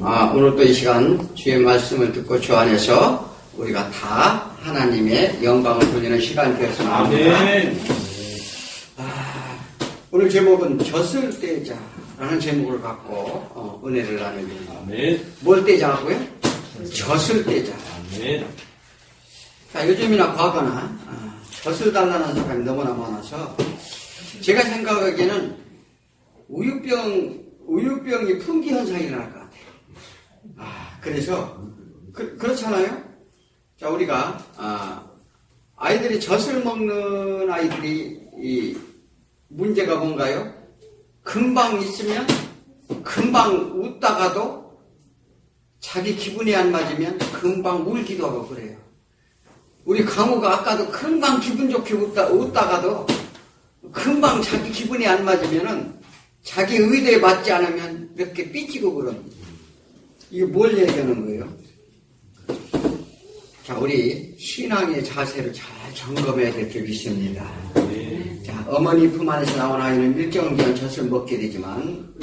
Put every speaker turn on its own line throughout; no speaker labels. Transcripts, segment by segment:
오늘 또 이 시간 주의 말씀을 듣고 주 안에서 우리가 다 하나님의 영광을 돌리는 시간이 되었습니다.
아멘.
오늘 제목은 젖을 떼자라는 제목을 갖고 은혜를 나누겠습니다.
아멘.
뭘 떼자고요? 젖을 떼자.
아멘.
자, 요즘이나 과거나 젖을 달라는 사람이 너무나 많아서 제가 생각하기에는 우유병이 풍기 현상이 일어날 것 같아요. 그래서 그렇잖아요. 자, 우리가 아이들이 젖을 먹는 아이들이 이 문제가 뭔가요? 금방 있으면 금방 웃다가도 자기 기분이 안 맞으면 금방 울기도 하고 그래요. 우리 강우가 아까도 금방 기분 좋게 웃다가도 금방 자기 기분이 안 맞으면은 자기 의도에 맞지 않으면 이렇게 삐지고 그럽니다. 이게 뭘 얘기하는 거예요? 자, 우리 신앙의 자세를 잘 점검해야 될 줄 믿습니다. 자, 어머니 품 안에서 나온 아이는 일정 기간 젖을 먹게 되지만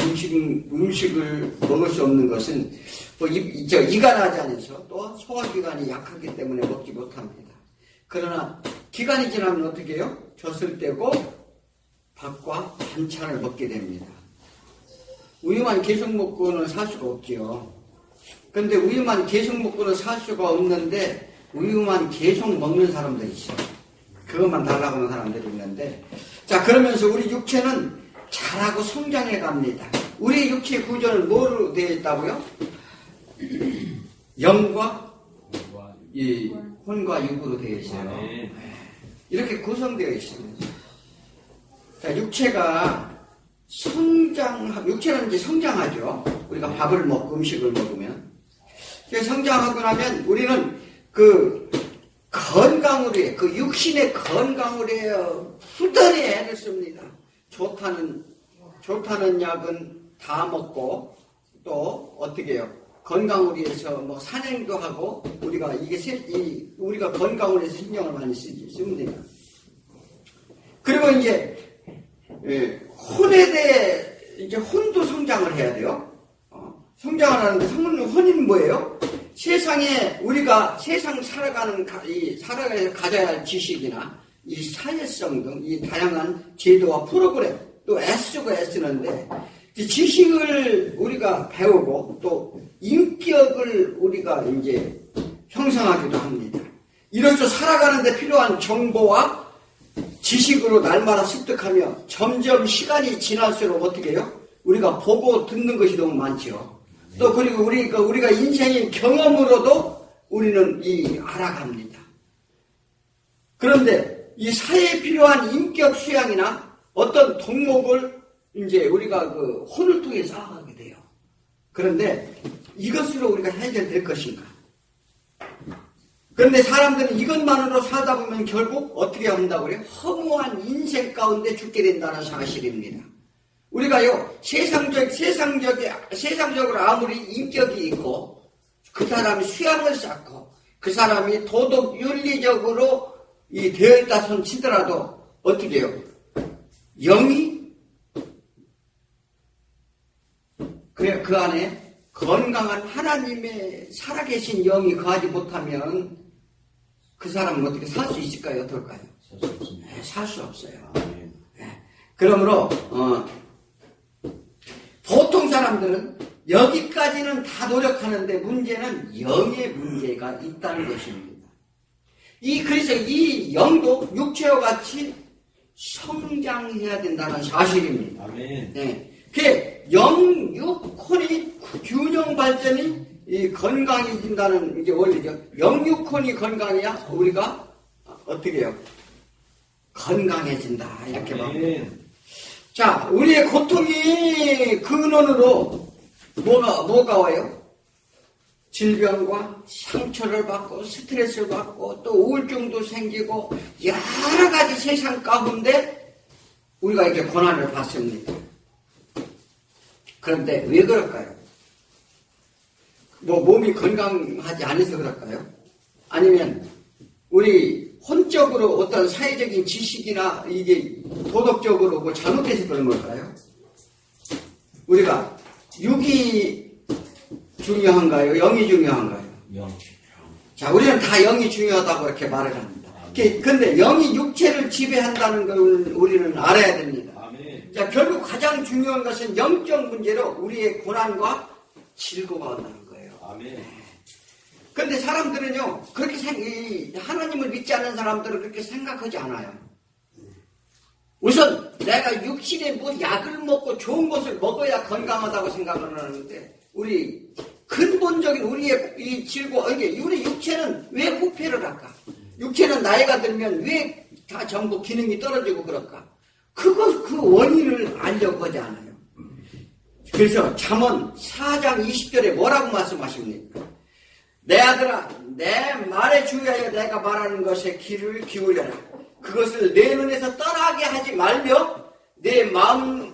음식을 먹을 수 없는 것은 이간하지 않아서 또 소화기관이 약하기 때문에 먹지 못합니다. 그러나 기간이 지나면 어떻게 해요? 젖을 떼고 밥과 반찬을 먹게 됩니다. 우유만 계속 먹고는 살 수가 없지요. 그런데 우유만 계속 먹고는 살 수가 없는데 우유만 계속 먹는 사람들이 있어요. 그것만 달라고 하는 사람들이 있는데, 자, 그러면서 우리 육체는 자라고 성장해 갑니다. 우리 육체 구조는 뭐로 되어 있다고요? 영과 이 혼과 육으로 되어 있어요. 이렇게 구성되어 있습니다. 자, 육체는 이제 성장하죠. 우리가 밥을 먹고 음식을 먹으면. 성장하고 나면 우리는 건강으로 해요. 육신의 건강으로 해요. 후덜히 애를 씁니다. 좋다는 약은 다 먹고, 또, 어떻게 해요? 건강을 위해서 산행도 하고, 우리가 건강을 위해서 신경을 많이 씁니다. 그리고 이제, 혼에 대해, 이제 혼도 성장을 해야 돼요. 성장을 하는데, 혼은 뭐예요? 세상 살아가서 가져야 할 지식이나, 이 사회성 등, 이 다양한 제도와 프로그램, 또 애쓰고 애쓰는데, 지식을 우리가 배우고, 또 인격을 우리가 이제 형성하기도 합니다. 이로써 살아가는데 필요한 정보와 지식으로 날마다 습득하며 점점 시간이 지날수록 어떻게 해요? 우리가 보고 듣는 것이 너무 많죠. 또 그리고 우리가 인생의 경험으로도 우리는 알아갑니다. 그런데 이 사회에 필요한 인격 수양이나 어떤 덕목을 이제 우리가 혼을 통해 쌓아가게 돼요. 그런데 이것으로 우리가 해결될 것인가? 그런데 사람들은 이것만으로 살다 보면 결국 어떻게 한다고 그래요? 허무한 인생 가운데 죽게 된다는 사실입니다. 우리가요, 세상적으로 아무리 인격이 있고, 그 사람이 수양을 쌓고, 그 사람이 도덕 윤리적으로 되어 있다 손 치더라도, 어떻게 해요? 영이, 그 안에 건강한 하나님의 살아계신 영이 거하지 못하면, 그 사람은 어떻게 살 수 있을까요? 어떨까요? 살 수 없어요. 그러므로, 보통 사람들은 여기까지는 다 노력하는데 문제는 영의 문제가 있다는 것입니다. 그래서 이 영도 육체와 같이 성장해야 된다는 사실입니다.
아멘.
영, 육, 혼이 균형 발전이 건강해진다는 이제 원리죠. 영, 육, 혼이 건강해야 우리가 어떻게 해요? 건강해진다. 이렇게 말합니다. 자, 우리의 고통이 근원으로 뭐가 와요? 질병과 상처를 받고 스트레스를 받고 또 우울증도 생기고 여러 가지 세상 가운데 우리가 이렇게 고난을 받습니다. 그런데 왜 그럴까요? 몸이 건강하지 않아서 그럴까요? 아니면 우리 혼적으로 어떤 사회적인 지식이나 이게 도덕적으로 잘못해서 그런 걸까요? 우리가 육이 중요한가요? 영이 중요한가요?
영.
자, 우리는 다 영이 중요하다고 이렇게 말을 합니다. 근데 영이 육체를 지배한다는 걸 우리는 알아야 됩니다.
아멘.
자, 결국 가장 중요한 것은 영적 문제로 우리의 고난과 즐거워가 온다는 거예요.
아멘.
그런데 사람들은요, 하나님을 믿지 않는 사람들은 그렇게 생각하지 않아요. 우선 내가 육신에 뭐 약을 먹고 좋은 것을 먹어야 건강하다고 생각을 하는데, 우리 근본적인 우리의 이 우리 육체는 왜 부패를 할까? 육체는 나이가 들면 왜 다 전부 기능이 떨어지고 그럴까? 그 원인을 알려고 하지 않아요. 그래서 잠언 4장 20절에 뭐라고 말씀하십니까? 내 아들아, 내 말에 주의하여 내가 말하는 것에 귀를 기울여라. 그것을 내 눈에서 떠나게 하지 말며 내 마음을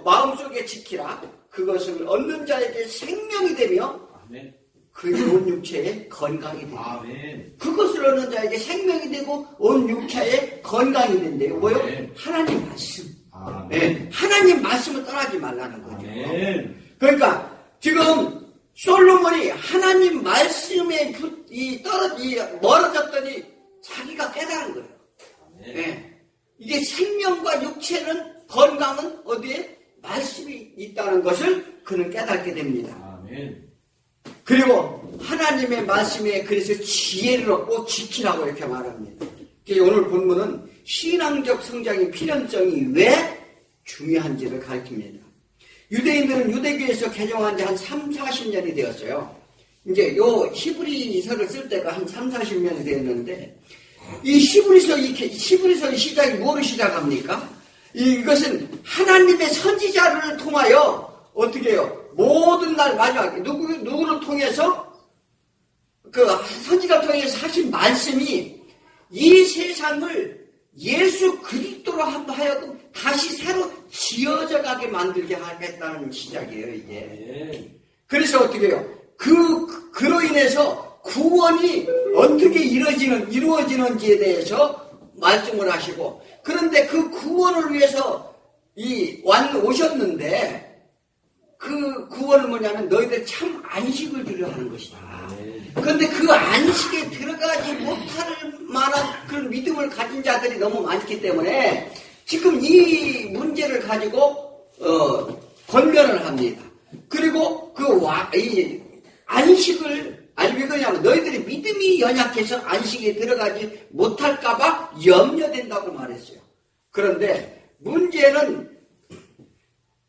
마음속에 지키라. 그것을 얻는 자에게 생명이 되며
아멘.
그의 온 육체에 건강이 된다.
아멘.
그것을 얻는 자에게 생명이 되고 온 육체에 건강이 된대요. 뭐요?
아멘.
하나님 말씀.
아멘.
네, 하나님 말씀을 떠나지 말라는 거죠.
아멘.
그러니까 지금 솔로몬이 하나님 말씀에 멀어졌더니 자기가 깨달은 거예요.
아멘.
네. 이게 생명과 육체는 건강은 어디에? 말씀이 있다는 것을 그는 깨닫게 됩니다.
아멘.
그리고 하나님의 말씀에 그래서 지혜를 얻고 지키라고 이렇게 말합니다. 오늘 본문은 신앙적 성장의 필연성이 왜 중요한지를 가르칩니다. 유대인들은 유대교에서 개종한 지 한 3, 40년이 되었어요. 이제 요 히브리서를 쓸 때가 한 3, 40년이 되었는데, 이 히브리서의 시작이 뭐로 시작합니까? 이것은 하나님의 선지자를 통하여 어떻게 해요? 모든 날 마지막에 누구를 통해서 그 선지자를 통해서 하신 말씀이 이 세상을 예수 그리스도로 하여금 다시 새로 지어져 가게 만들게 하겠다는 시작이에요, 이게. 그래서 어떻게 해요? 그로 인해서 구원이 어떻게 이루어지는지에 대해서 말씀을 하시고, 그런데 그 구원을 위해서 오셨는데, 그 구원은 뭐냐면 너희들 참 안식을 주려 하는 것이다. 그런데 그 안식에 들어가지 못할 만한 그런 믿음을 가진 자들이 너무 많기 때문에 지금 이 문제를 가지고 권면을 합니다. 그리고 이 안식을 왜 그러냐면 너희들이 믿음이 연약해서 안식에 들어가지 못할까봐 염려된다고 말했어요. 그런데 문제는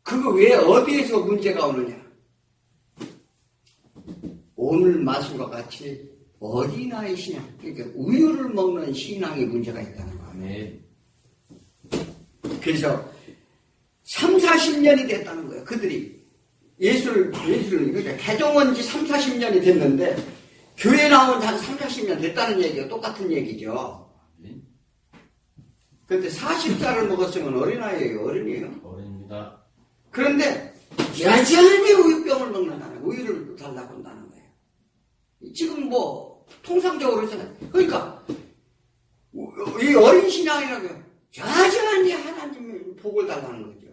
그거 왜 어디에서 문제가 오느냐? 오늘 말씀과 같이 어린아이 신앙, 그러니까 우유를 먹는 신앙에 문제가 있다는 거예요. 그래서 3, 40년이 됐다는 거예요. 그들이 예수를 그러니까 개종한 지 3, 40년이 됐는데 교회 나온 지 한 3, 40년 됐다는 얘기가 똑같은 얘기죠. 그런데 40살을 먹었으면 어린아이예요. 어른이에요.
어른입니다.
그런데 여전히 우유병을 먹는다는 거예요. 우유를 달라고 한다는 거예요. 지금 뭐 통상적으로 있잖아요. 그러니까 이 어린 신앙이라고 여전히 하나님의 복을 달라는 거죠.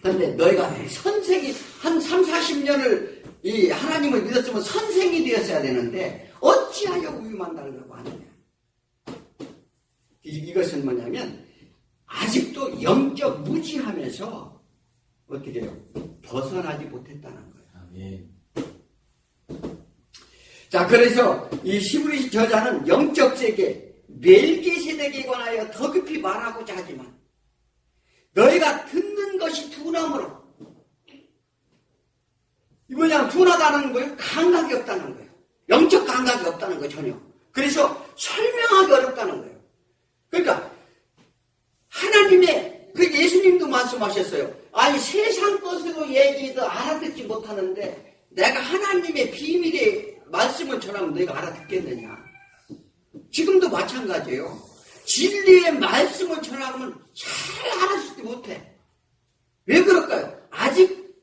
그런데 너희가 선생이 한 3, 40년을 이 하나님을 믿었으면 선생이 되었어야 되는데 어찌하여 우유만 달라고 하느냐. 이것은 뭐냐면 아직도 영적 무지하면서 어떻게 해요? 벗어나지 못했다는 거예요.
아멘.
자, 그래서 이 히브리 저자는 영적 세계 멜기세덱에 관하여 더 깊이 말하고자 하지만 너희가 듣는 것이 둔함으로, 이 뭐냐면 둔하다는 거예요. 감각이 없다는 거예요. 영적 감각이 없다는 거예요. 전혀. 그래서 설명하기 어렵다는 거예요. 그러니까 하나님의 예수님도 말씀하셨어요. 아니 세상 것으로 얘기도 알아듣지 못하는데 내가 하나님의 비밀의 말씀을 전하면 너희가 알아듣겠느냐. 지금도 마찬가지예요. 진리의 말씀을 전하면 잘 알아듣지 못해. 왜 그럴까요? 아직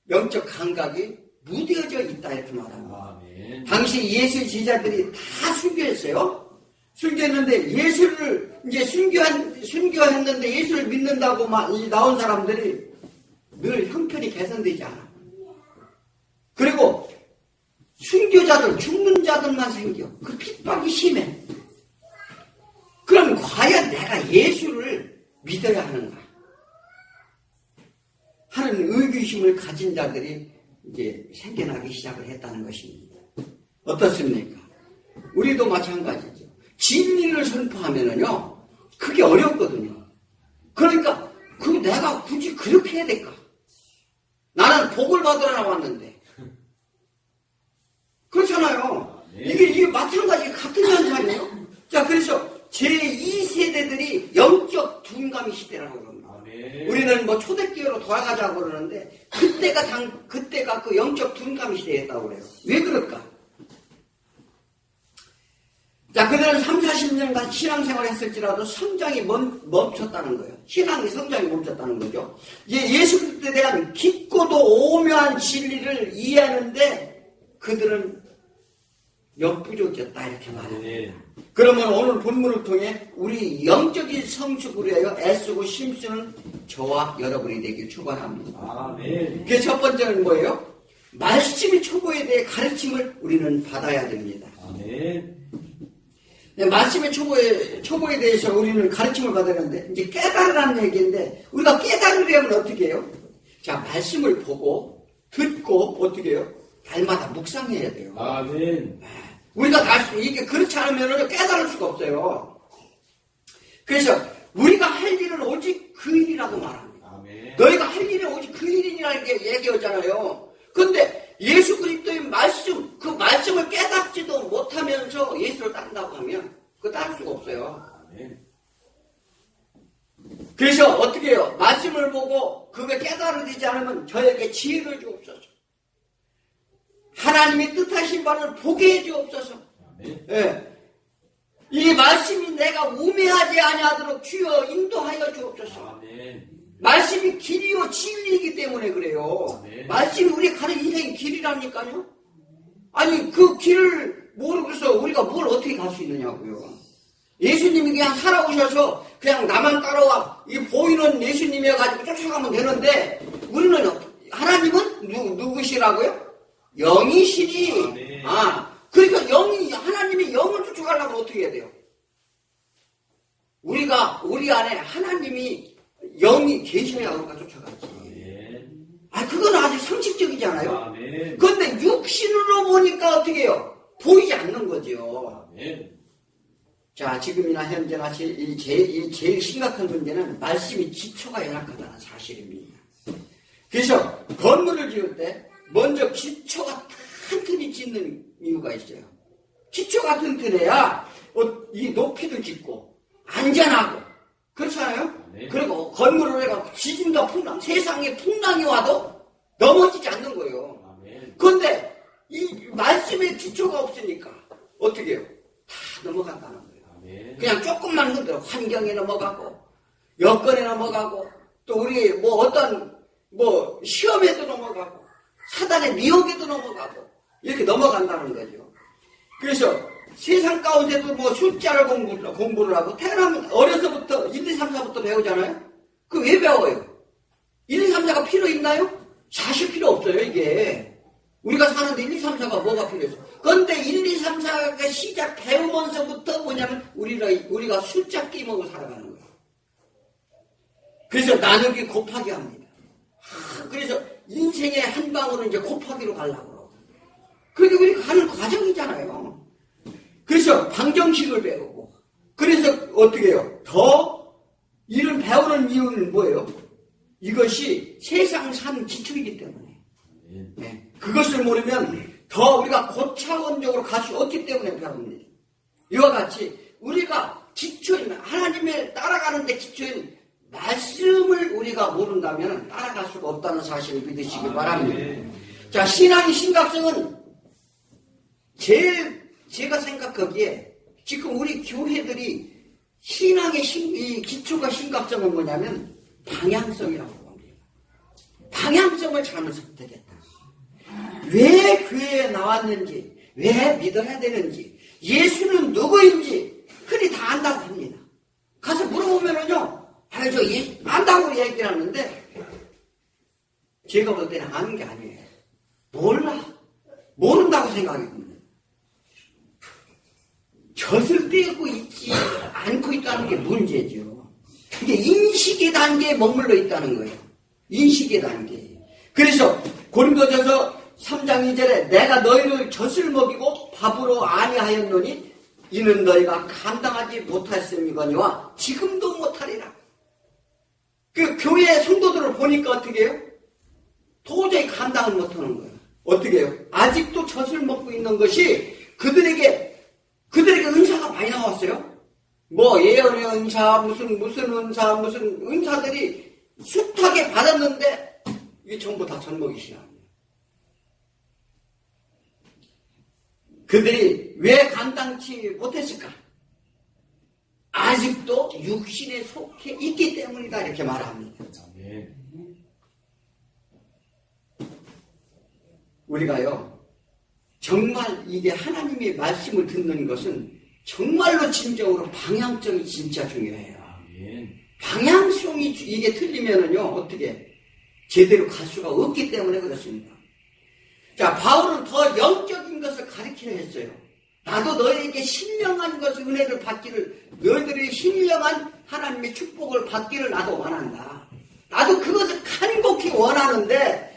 영적 감각이 무뎌져 있다 이렇게 말합니다. 당시 예수 제자들이 다 순교했어요. 순교했는데 예수를 이제 순교했는데 예수를 믿는다고 나온 사람들이 늘 형편이 개선되지 않아. 그리고 순교자들, 죽는 자들만 생겨. 그 핍박이 심해. 그럼 과연 내가 예수를 믿어야 하는가? 하는 의구심을 가진 자들이 이제 생겨나기 시작을 했다는 것입니다. 어떻습니까? 우리도 마찬가지죠. 진리를 선포하면은요, 그게 어렵거든요. 그러니까, 내가 굳이 그렇게 해야 될까? 나는 복을 받으러 나왔는데. 그렇잖아요. 이게 마찬가지 같은 현상이에요. 자, 그래서 제2세대들이 영적 둔감이 시대라고 그럽니다. 우리는 뭐 초대교회로 돌아가자고 그러는데, 그때가 그 영적 둔감이 시대였다고 그래요. 왜 그럴까? 자, 그들은 3, 40년간 신앙생활을 했을지라도 성장이 멈췄다는 거예요. 성장이 멈췄다는 거죠. 예수 그리스도에 대한 깊고도 오묘한 진리를 이해하는데 그들은 역부족이었다 이렇게 말합니다. 그러면 오늘 본문을 통해 우리 영적인 성숙을 위하여 애쓰고 힘쓰는 저와 여러분이 되길 축원합니다.
아멘.
그 첫 번째는 뭐예요? 말씀의 초보에 대해 가르침을 우리는 받아야 됩니다.
아멘.
말씀의 초보에 대해서 우리는 가르침을 받아야 하는데, 이제 깨달으라는 얘기인데, 우리가 깨달으려면 어떻게 해요? 자, 말씀을 보고, 듣고, 어떻게 해요? 날마다 묵상해야 돼요.
아멘.
우리가 이게 그렇지 않으면 깨달을 수가 없어요. 그래서, 우리가 할 일은 오직 그 일이라고 말합니다.
아멘.
너희가 할 일은 오직 그 일이라는 게 얘기하잖아요. 근데, 예수 그리스도의 말씀, 그 말씀을 깨닫지도 못하면서 예수를 따른다고 하면 그거 따를 수가 없어요.
아멘.
그래서 어떻게 해요? 말씀을 보고 그게 깨달아지지 않으면 저에게 지혜를 주옵소서. 하나님의 뜻하신 바를 보게 해 주옵소서.
아멘.
예. 이 말씀이 내가 우매하지 아니하도록 주여 인도하여 주옵소서.
아멘.
말씀이 길이요 진리이기 때문에 그래요.
네.
말씀이 우리 가는 인생의 길이라니까요. 아니 그 길을 모르고서 우리가 뭘 어떻게 갈 수 있느냐고요. 예수님이 그냥 살아오셔서 그냥 나만 따라와 이 보이는 예수님이어가지고 쫓아가면 되는데 우리는 하나님은 누구시라고요? 영이시니.
네.
그러니까 하나님이 영을 쫓아가려면 어떻게 해야 돼요? 우리 안에 하나님이 영이 계셔야 우리가 쫓아가지. 그건 아주 상식적이잖아요.
아멘.
그런데 육신으로 보니까 어떻게 해요? 보이지 않는 거죠.
아멘.
자, 지금이나 현재나 제일 심각한 문제는 말씀이 기초가 연약하다는 사실입니다. 그래서 건물을 지을 때 먼저 기초가 튼튼히 짓는 이유가 있어요. 기초가 튼튼해야 이 높이도 짓고 안전하고 그렇잖아요?
네.
그리고 건물을 해가 지진과 풍랑, 세상에 풍랑이 와도 넘어지지 않는 거예요.
아멘.
그런데 이 말씀의 기초가 없으니까 어떻게 해요? 다 넘어간다는 거예요.
아멘.
그냥 조금만 흔들어 환경에 넘어가고 여건에 넘어가고 또 우리 어떤 시험에도 넘어가고 사단의 미혹에도 넘어가고 이렇게 넘어간다는 거죠. 그래서 세상 가운데도 숫자를 공부를 하고 태어나면 어려서부터 1, 2, 3, 4부터 배우잖아요. 그 왜 배워요? 1, 2, 3, 4가 필요 있나요? 사실 필요 없어요 이게. 우리가 사는데 1, 2, 3, 4가 뭐가 필요해서. 그런데 1, 2, 3, 4가 시작 배우면서부터 뭐냐면 우리가 숫자 끼먹고 살아가는 거예요. 그래서 나누기 곱하기 합니다. 그래서 인생의 한 방울은 이제 곱하기로 가려고. 그게 우리 가는 과정이잖아요. 그래서 방정식을 배우고 그래서 어떻게 해요? 더 이런 배우는 이유는 뭐예요? 이것이 세상 산 기초이기 때문에 네. 그것을 모르면 더 우리가 고차원적으로 갈 수 없기 때문에 배웁니다. 이와 같이 우리가 기초인 하나님을 따라가는데 기초인 말씀을 우리가 모른다면 따라갈 수가 없다는 사실을 믿으시기 바랍니다. 자, 신앙의 심각성은 제가 생각하기에 지금 우리 교회들이 신앙의 이 기초가 심각성은 뭐냐면 방향성이라고 봅니다. 방향성을 잘못 선택했다. 왜 교회에 나왔는지, 왜 믿어야 되는지, 예수는 누구인지 흔히 다 안다고 합니다. 가서 물어보면은요, 안다고 얘기를 하는데 제가 볼 때는 아는 게 아니에요. 몰라. 모른다고 생각했거든요. 젖을 떼고 있지 않고 있다는 게 문제죠. 그게 인식의 단계에 머물러 있다는 거예요. 인식의 단계. 그래서 고린도전서 3장 2절에 내가 너희를 젖을 먹이고 밥으로 아니하였노니 이는 너희가 감당하지 못하였음이거니와 지금도 못하리라. 그 교회 성도들을 보니까 어떻게 해요? 도저히 감당을 못하는 거예요. 어떻게 해요? 아직도 젖을 먹고 있는 것이 그들에게 은사가 많이 나왔어요. 뭐 예언의 은사, 무슨 은사, 무슨 은사들이 숱하게 받았는데 이게 전부 다 젖먹이시나. 그들이 왜 감당치 못했을까? 아직도 육신에 속해 있기 때문이다 이렇게 말합니다.
아멘.
우리가요 정말 이게 하나님의 말씀을 듣는 것은 정말로 진정으로 방향성이 진짜 중요해요.
아멘.
방향성이 이게 틀리면은요 어떻게 제대로 갈 수가 없기 때문에 그렇습니다. 자, 바울은 더 영적인 것을 가르치려 했어요. 나도 너희에게 신령한 것을 은혜를 받기를, 너희들이 신령한 하나님의 축복을 받기를 나도 원한다. 나도 그것을 간곡히 원하는데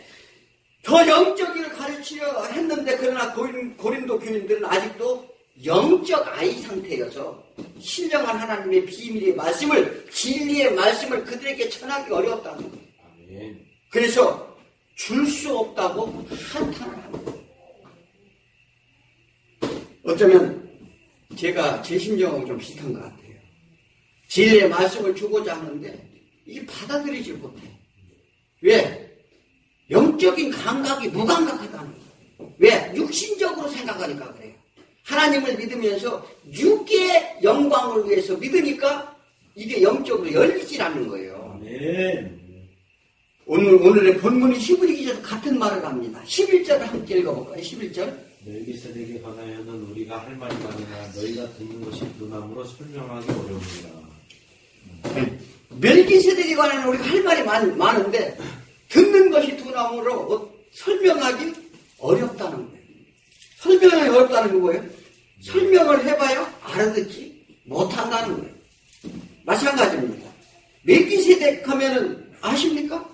더 영적인 걸 가르치려 했는데 그러나 고린도 교인들은 아직도 영적 아이 상태여서 신령한 하나님의 비밀의 말씀을, 진리의 말씀을 그들에게 전하기 어려웠다는 거예요.
아멘.
그래서 줄 수 없다고 한탄을 합니다. 어쩌면 제가 제 심정하고 좀 비슷한 것 같아요. 진리의 말씀을 주고자 하는데 이게 받아들이지 못해. 왜? 영적인 감각이 무감각하다는 거예요. 왜? 육신적으로 생각하니까 그래요. 하나님을 믿으면서 육의 영광을 위해서 믿으니까 이게 영적으로 열리질 않는 거예요.
아멘.
오늘의 본문이 히브리 기자도 같은 말을 합니다. 11절을 함께 읽어볼까요? 11절.
멜기세덱에 관하여는 우리가 할 말이 많으나 너희가 듣는 것이 두나무로 설명하기 어려우니라.
멜기세덱에 관하여는 우리가 할 말이 많은데 듣는 것이 두나무로 설명하기 어렵다는 거예요. 설명하기 어렵다는 게 뭐예요? 설명을 해봐야 알아듣지 못한다는 거예요. 마찬가지입니다. 멜기세덱 하면은 아십니까?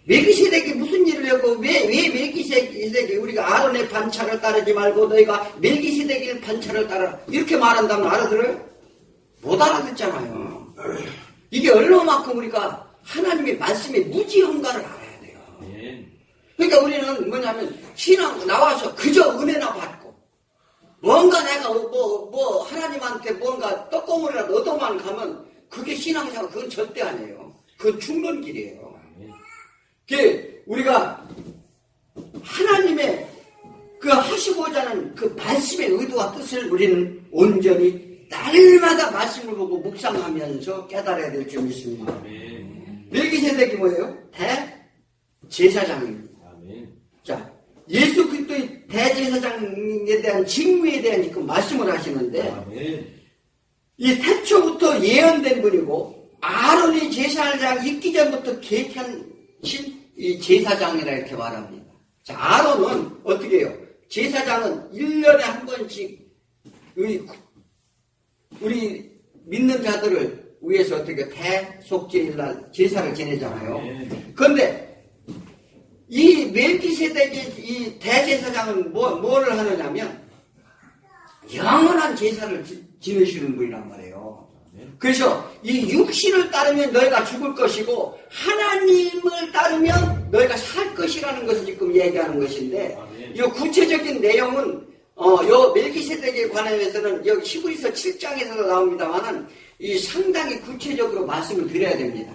멜기세덱이 무슨 일을 하고 왜 멜기세덱이 우리가 아론의 반차를 따르지 말고 너희가 멜기세덱의 반차를 따라 이렇게 말한다면 알아들어요? 못 알아듣잖아요. 이게 얼마만큼 우리가 하나님의 말씀의 무지한가를 알아야 돼요.
아멘.
그러니까 우리는 뭐냐면 신앙 나와서 그저 은혜나 받고 뭔가 내가 뭐 하나님한테 뭔가 떡고물이라도 얻어만 가면 그게 신앙생활 그건 절대 아니에요. 그건 죽는 길이에요. 그 우리가 하나님의 그 하시고자 하는 그 말씀의 의도와 뜻을 우리는 온전히 날마다 말씀을 보고 묵상하면서 깨달아야 될 점이 있습니다.
아멘.
멜기세덱이 뭐예요? 대제사장입니다.
아멘.
자, 예수 그리스도의 대제사장에 대한 직무에 대한 지금 말씀을 하시는데
아멘.
이 태초부터 예언된 분이고 아론이 제사장 있기 전부터 계획하신 이 제사장이라 이렇게 말합니다. 자, 아론은 어떻게 해요? 제사장은 1년에 한 번씩 우리 믿는 자들을 위해서 어떻게 대속죄일날 제사를 지내잖아요. 그런데 이 멜기세덱의 이 대제사장은 뭐를 하느냐면 영원한 제사를 지내시는 분이란 말이에요. 그래서 이 육신을 따르면 너희가 죽을 것이고 하나님을 따르면 너희가 살 것이라는 것을 지금 얘기하는 것인데 이 구체적인 내용은 요 멜기세덱에 관해서는 여기 히브리서 7장에서도 나옵니다만은 이 상당히 구체적으로 말씀을 드려야 됩니다.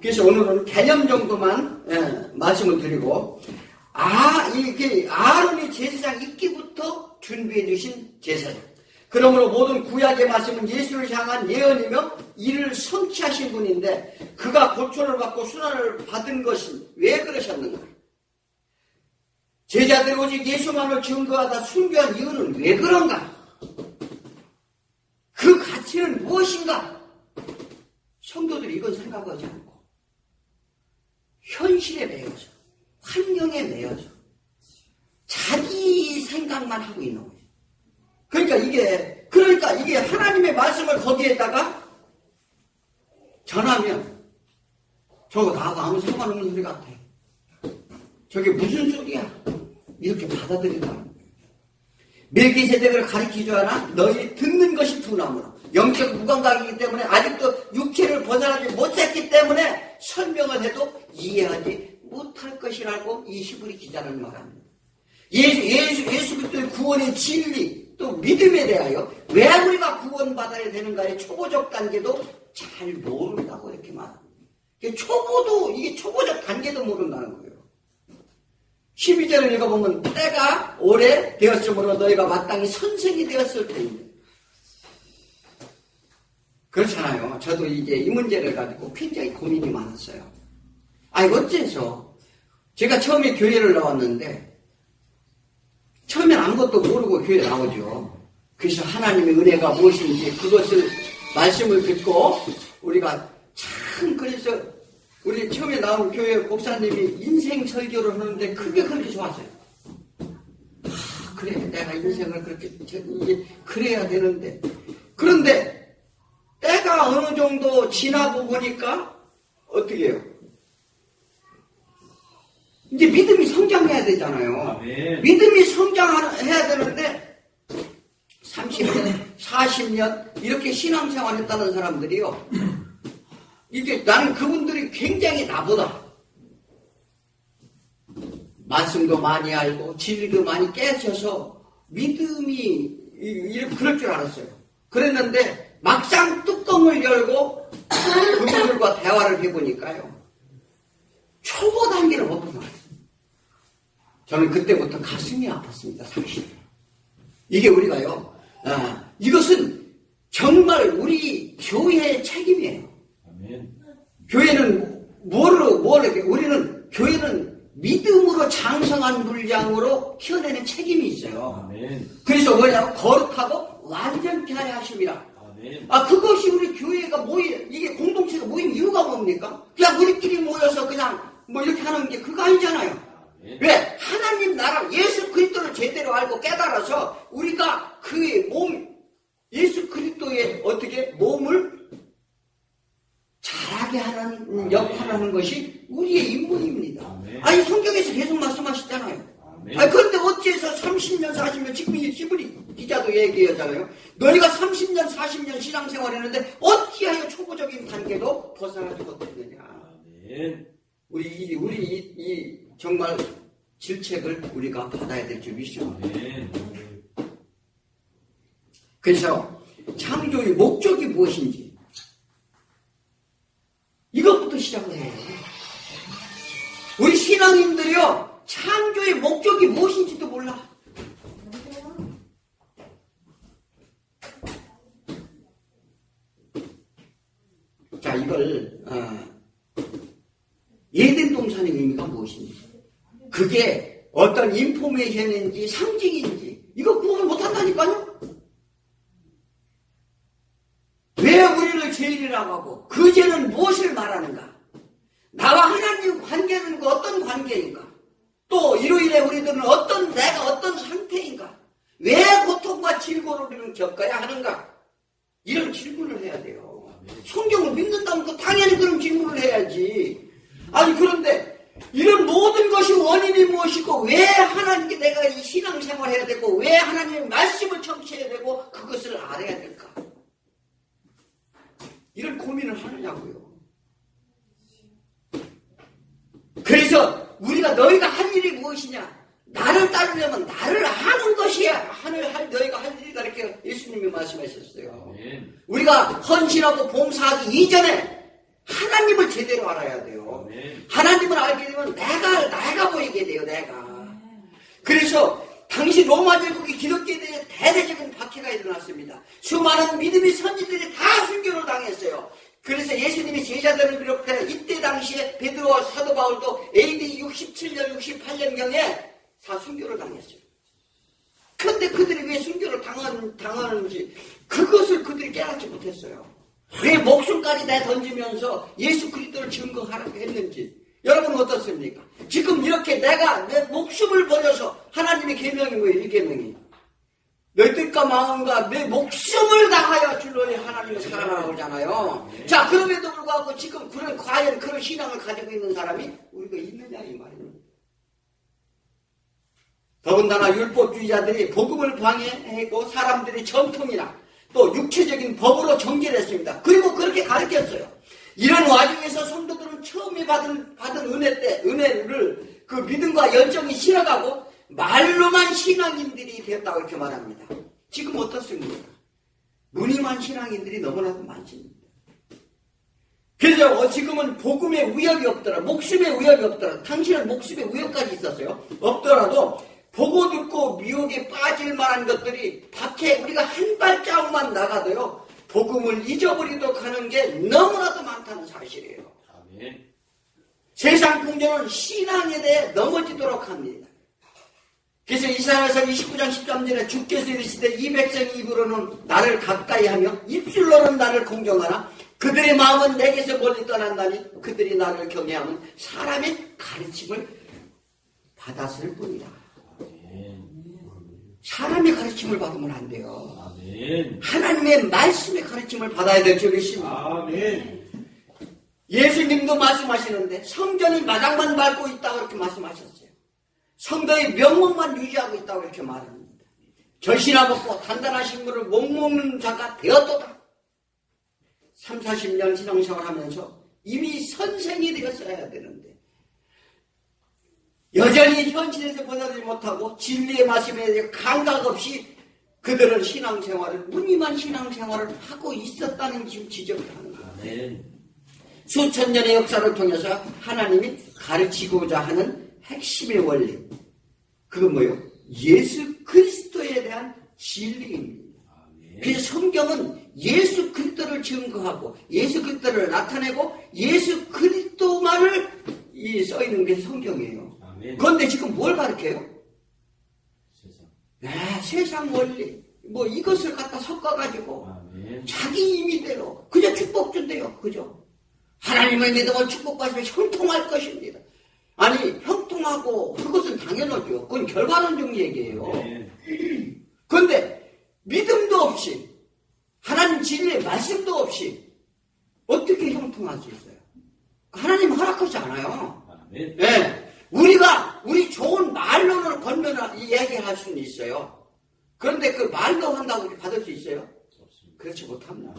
그래서 오늘은 개념 정도만 말씀을 드리고 이게 아론의 제사장 있기부터 준비해 주신 제사장. 그러므로 모든 구약의 말씀은 예수를 향한 예언이며 이를 성취하신 분인데 그가 고초를 받고 순환을 받은 것은 왜 그러셨는가? 제자들이 오직 예수만을 증거하다 순교한 이유는 왜 그런가? 그 가치는 무엇인가? 성도들이 이건 생각하지 않고 현실에 매여서 환경에 매여져. 자기 생각만 하고 있는 거예요. 그러니까 이게 하나님의 말씀을 거기에다가 전하면 저거 나하고 아무 상관없는 소리 같아. 저게 무슨 소리야? 이렇게 받아들인다는 거예요. 멜기세덱을 가리키지 않아 너희 듣는 것이 두나무라. 영적 무감각이기 때문에 아직도 육체를 벗어나지 못했기 때문에 설명을 해도 이해하지 못할 것이라고 이 히브리 기자는 말합니다. 예수 그리스도의 구원의 진리 또 믿음에 대하여 왜 우리가 구원받아야 되는가의 초보적 단계도 잘 모른다고 이렇게 말합니다. 이게 초보적 단계도 모른다는 거예요. 12절을 읽어보면 때가 오래 되었으므로 너희가 마땅히 선생이 되었을 때인데 그렇잖아요. 저도 이제 이 문제를 가지고 굉장히 고민이 많았어요. 어째서 제가 처음에 교회를 나왔는데 처음엔 아무것도 모르고 교회 나오죠. 그래서 하나님의 은혜가 무엇인지 그것을 말씀을 듣고 우리가 참 그래서 우리 처음에 나온 교회 목사님이 인생 설교를 하는데 그게 좋았어요. 그래 내가 인생을 그렇게 이제 그래야 되는데 그런데 때가 어느 정도 지나고 보니까 어떻게 해요? 이제 믿음이 성장해야 되잖아요.
아멘.
믿음이 성장해야 되는데 30년, 40년 이렇게 신앙생활 했다는 사람들이요. 이게 나는 그분들이 굉장히 나보다 말씀도 많이 알고 진리도 많이 깨쳐서 믿음이 이렇게 그럴 줄 알았어요. 그랬는데 막상 뚜껑을 열고 그분들과 대화를 해보니까요. 초보 단계를 못 벗어났어요. 저는 그때부터 가슴이 아팠습니다. 사실. 이게 우리가요. 이것은 정말 우리 교회의 책임이에요.
아멘.
교회는 우리는 교회는 믿음으로 장성한 물량으로 키워내는 책임이 있어요.
아멘.
그래서 뭐냐면 거룩하고 완전케 하려 하심이라.
아멘.
그것이 우리 교회가 이게 공동체가 모인 이유가 뭡니까? 그냥 우리끼리 모여서 그냥 이렇게 하는 게 그거 아니잖아요.
아멘.
왜? 하나님 나라 예수 그리스도를 제대로 알고 깨달아서 우리가 그의 예수 그리스도의 어떻게 몸을 잘하게 하는 역할을 하는 것이 우리의 임무입니다.
아멘.
성경에서 계속 말씀하시잖아요.
아멘.
그런데 어째서 30년, 40년, 지금 이 히브리 기자도 얘기하잖아요. 너희가 30년, 40년 신앙생활 했는데 어찌하여 초보적인 단계도 벗어나지 못했느냐.
아멘.
우리 정말 질책을 우리가 받아야 될 줄 믿습니다.
아멘.
그래서 창조의 목적이 무엇인지 이것부터 시작을 해요. 우리 신앙인들이요 창조의 목적이 무엇인지도 몰라. 자, 이걸 에덴 동산의 의미가 무엇인지, 그게 어떤 인포메이션인지 상징인지 이거 구분을 못한다니까요. 왜 우리를 죄인이라고 하고 그 죄는 무엇을 말하는가? 나와 하나님 관계는 어떤 관계인가? 또 이로 인해 우리들은 내가 어떤 상태인가? 왜 고통과 질고를 겪어야 하는가? 이런 질문을 해야 돼요. 성경을 믿는다면 당연히 그런 질문을 해야지. 그런데 이런 모든 것이 원인이 무엇이고 왜 하나님께 내가 이 신앙생활 해야 되고 왜 하나님의 말씀을 청취해야 되고 그것을 알아야 될까? 이런 고민을 하느냐고요. 그래서 너희가 할 일이 무엇이냐? 나를 따르려면 나를 하는 것이야. 너희가 할 일이다. 이렇게 예수님이 말씀하셨어요.
아멘.
우리가 헌신하고 봉사하기 이전에 하나님을 제대로 알아야 돼요.
아멘.
하나님을 알게 되면 내가 보이게 돼요. 내가. 그래서 당시 로마 제국이 기독교에 대해 대대적인 박해가 일어났습니다. 수많은 믿음의 선지들이 다 순교를 당했어요. 그래서 예수님이 제자들을 비롯해 이때 당시에 베드로와 사도 바울도 AD 67년, 68년경에 다 순교를 당했어요. 그런데 그들이 왜 순교를 당하는지 그것을 그들이 깨닫지 못했어요. 왜 목숨까지 내던지면서 예수 그리스도를 증거하라고 했는지 여러분은 어떻습니까? 지금 이렇게 내가 내 목숨을 버려서 하나님의 계명이 뭐예요? 이 계명이 내 뜻과 마음과 내 목숨을 다하여 주로의 하나님을 사랑하라고 그러잖아요. 자, 그럼에도 불구하고 지금 과연 그런 신앙을 가지고 있는 사람이 우리가 있느냐 이 말이에요. 더군다나 율법주의자들이 복음을 방해하고 사람들이 전통이나 또 육체적인 법으로 정죄했습니다. 그리고 그렇게 가르쳤어요. 이런 와중에서 성도들은 처음에 받은 은혜를 그 믿음과 열정이 실어가고 말로만 신앙인들이 되었다고 이렇게 말합니다. 지금 어떻습니까? 무늬만 신앙인들이 너무나도 많습니다. 그래서 지금은 복음에 위협이 없더라, 목숨에 위협이 없더라. 당신은 목숨에 위협까지 있었어요. 없더라도 보고 듣고 미혹에 빠질 만한 것들이 밖에 우리가 한 발자국만 나가도요 복음을 잊어버리도록 하는 게 너무나도 많다는 사실이에요.
아멘.
세상 풍조는 신앙에 대해 넘어지도록 합니다. 그래서 이사야서 29장 13절에 주께서 이르시되 이 백성이 입으로는 나를 가까이 하며 입술로는 나를 공경하나 그들의 마음은 내게서 멀리 떠난다니 그들이 나를 경외하면 사람의 가르침을 받았을 뿐이다. 사람의 가르침을 받으면 안 돼요.
아멘.
하나님의 말씀의 가르침을 받아야 될 줄을 믿습니다.
아멘.
예수님도 말씀하시는데 성전이 마당만 밟고 있다고 이렇게 말씀하셨어요. 성도의 명목만 유지하고 있다고 이렇게 말합니다. 젖이나 먹고 단단하신 물을 못 먹는 자가 되었도다. 30-40년 신앙생활 하면서 이미 선생이 되었어야 되는데 여전히 현실에서 벗어나지 못하고 진리의 말씀에 대해 감각 없이 그들은 신앙생활을 무늬만 신앙생활을 하고 있었다는 지금 지적을 하는 거예요.
아멘.
수천 년의 역사를 통해서 하나님이 가르치고자 하는 핵심의 원리 그건 뭐예요? 예수 그리스도에 대한 진리입니다. 그래서 성경은 예수 그리스도를 증거하고 예수 그리스도를 나타내고 예수 그리스도만을 써있는 게 성경이에요. 그런데 지금 뭘 가르쳐요? 세상 원리 뭐 이것을 갖다 섞어가지고 자기 임의대로 그저 축복 준대요. 그죠? 하나님을 믿으면 축복받으면 형통할 것입니다. 아니 형통하고 그것은 당연하죠. 그건 결과론적 얘기예요. 그런데 믿음도 없이 하나님 진리의 말씀도 없이 어떻게 형통할 수 있어요? 하나님 허락하지 않아요. 네. 우리 좋은 말로는 건면을 얘기할 수는 있어요. 그런데 그 말로 한다고 받을 수 있어요? 그렇지 못합니다.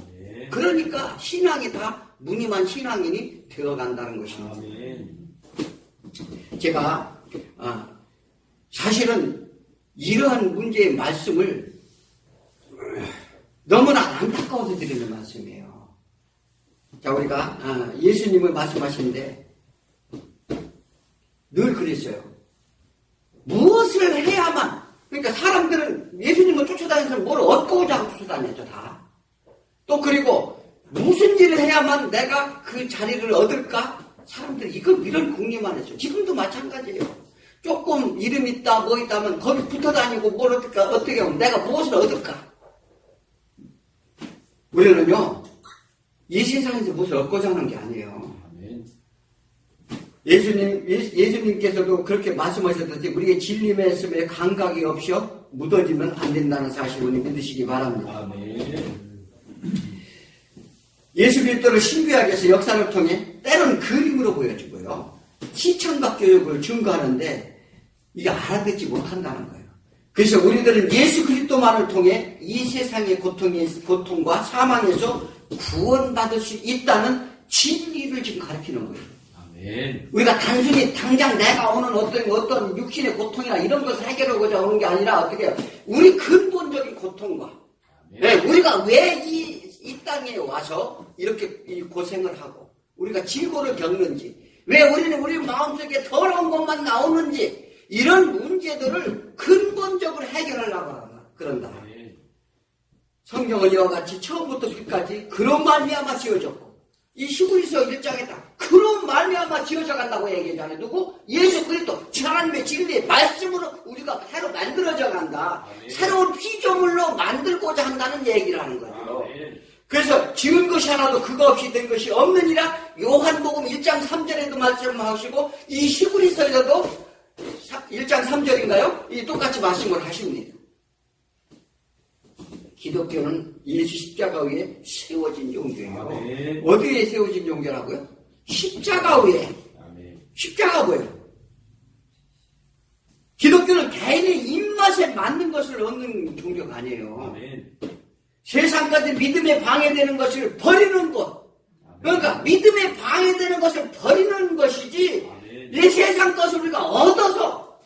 그러니까 신앙이 다 무늬만 신앙인이 되어간다는 것입니다. 제가 사실은 이러한 문제의 말씀을 너무나 안타까워서 드리는 말씀이에요. 자, 우리가 예수님을 말씀하시는데 늘 그랬어요. 무엇을 해야만, 그러니까 사람들은 예수님을 쫓아다니면서 뭘 얻고자 하고 쫓아다녔죠, 다. 또 그리고 무슨 일을 해야만 내가 그 자리를 얻을까? 사람들이 이런 궁리만 했어요. 지금도 마찬가지예요. 조금 이름 있다, 뭐 있다 하면 거기 붙어 다니고 뭘 어떻게 하면 내가 무엇을 얻을까? 우리는요, 이 세상에서 무엇을 얻고자 하는 게 아니에요. 예수님께서도 그렇게 말씀하셨듯이 우리의 진리 말씀에 감각이 없어 묻어지면 안 된다는 사실을 믿으시기 바랍니다. 예수 그리스도를 신비하게 해서 역사를 통해 때로는 그림으로 보여주고요. 시청각 교육을 증거하는데 이게 알아듣지 못한다는 거예요. 그래서 우리들은 예수 그리스도만을 통해 이 세상의 고통과 사망에서 구원받을 수 있다는 진리를 지금 가르치는 거예요. 우리가 단순히 당장 내가 오는 어떤 육신의 고통이나 이런 것을 해결하고자 오는 게 아니라 어떻게 해요? 우리 근본적인 고통과 우리가 왜 이 땅에 와서 이렇게 고생을 하고 우리가 질고를 겪는지 왜 우리는 우리 마음속에 더러운 것만 나오는지 이런 문제들을 근본적으로 해결하려고 그런다. 성경은 이와 같이 처음부터 끝까지 그런 말미암아 지어졌고 이 히브리서 1장에 딱 그런 말미암아 지어져 간다고 얘기하잖아요. 누구? 예수 그리스도 하나님의 진리의 말씀으로 우리가 새로 만들어져 간다. 새로운 피조물로 만들고자 한다는 얘기를 하는 거죠. 그래서 지은 것이 하나도 그거 없이 된 것이 없느니라 요한복음 1장 3절에도 말씀하시고 이 히브리서에서도 1장 3절인가요? 이 똑같이 말씀을 하십니다. 기독교는 예수 십자가 위에 세워진 종교예요.
아멘.
어디에 세워진 종교라고요? 십자가 위에.
아멘.
십자가 뭐예요? 기독교는 개인의 입맛에 맞는 것을 얻는 종교가 아니에요.
아멘.
세상까지 믿음에 방해되는 것을 버리는 것. 그러니까 믿음에 방해되는 것을 버리는 것이지 이 세상 것을 우리가 얻어서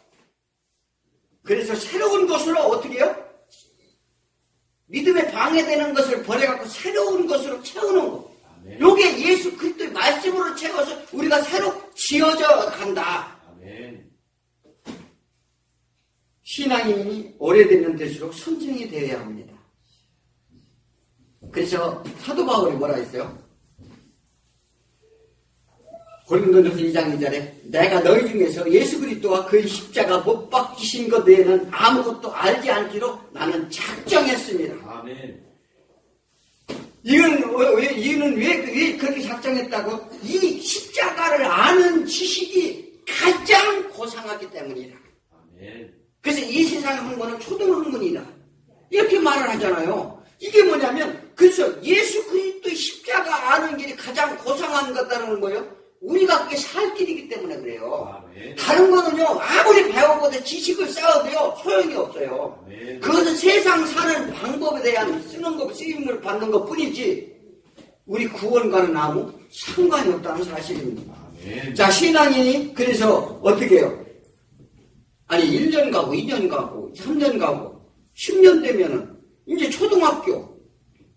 그래서 새로운 것으로 어떻게 해요? 믿음에 방해되는 것을 버려갖고 새로운 것으로 채우는 것. 요게 예수 그리스도의 말씀으로 채워서 우리가 새로 지어져 간다.
아멘.
신앙이 오래되면 될수록 선생이 되어야 합니다. 그래서 사도 바울이 뭐라 했어요? 고린도전서 2장 2절에 내가 너희 중에서 예수 그리스도와 그의 십자가 못 박히신 것 외에는 아무것도 알지 않기로 나는 작정했습니다.
아멘.
이유는 왜 그렇게 작정했다고? 이 십자가를 아는 지식이 가장 고상하기 때문이라.
아멘.
그래서 이 세상 학문은 초등학문이다. 이렇게 말을 하잖아요. 이게 뭐냐면 그래서 예수 그리스도의 십자가 아는 길이 가장 고상한 것다는 거예요. 우리가 그게 살 길이기 때문에 그래요.
아멘.
다른 거는요 아무리 배워보되 지식을 쌓아도요 소용이 없어요.
아멘.
그것은 세상 사는 방법에 대한 쓰는 것, 쓰임을 받는 것 뿐이지 우리 구원과는 아무 상관이 없다는 사실입니다.
아멘.
자, 신앙인이 그래서 어떻게 해요? 아니 1년 가고 2년 가고 3년 가고 10년 되면은 이제 초등학교,